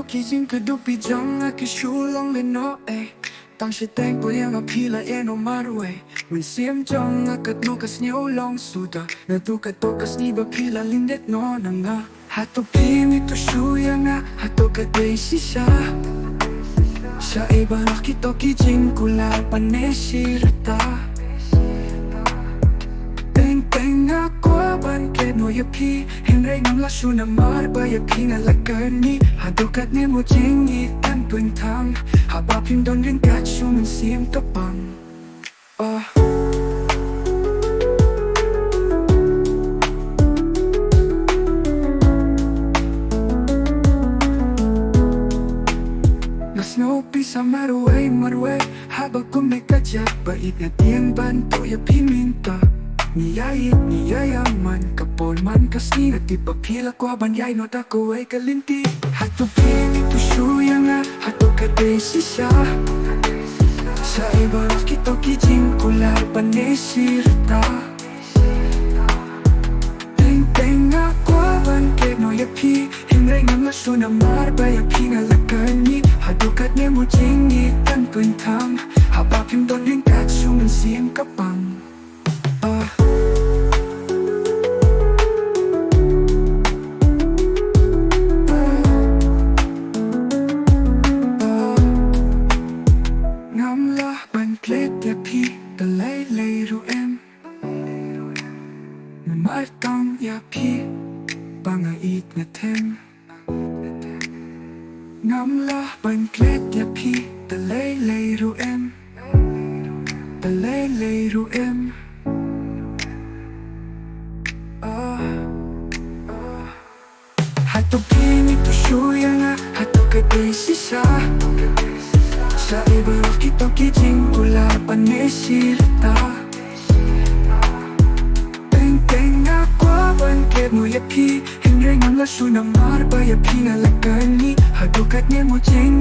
Kijing kedupi jong a kishulong le no Tang shi teng po yang a pila e no marwe Win siem jong a kat no kas nyau long suda Na tu kat to kas ni ba pila lindet no na nga Hato pimi to shu yang a hato kat de shisha Sha e barak kito kijing kula paneshirata Teng a kwa ban ke no ya pi Henry nam la shu na mar ba ya pi na la ni Hato kat ne mo Jingieid tan Pynkthang Haba pim don rin kat shu min siem to pang Snow pisa marway Habang kumikajak bait na tiyang banto ya piminta Niyayaman kapon man kasi at ipapila ko banyay no tako ay kalinti Hato pili to shuya nga hato katay siya Sa ibarak ito kijing kula panesirta Teng nga kwa ban no yapi Hinray nga nga suna marba yapi nga lakani Hadukat ne mo Jingieid tan Pynkthang Habapim don rin kat suman siyang kapang Ngamlah ban klet yapi talay ru em Martang yapi pangait na tem Ngamlah ban klet yapi talay ru em Talay ru em Hato pini to shuya nga hato katay sisa Sa ibarak ito kijing kula panesirta Teng nga kwa ban ket mo yapi Henry nga la shu na marba yapi nga lakani Hadukat ne mo Jingieid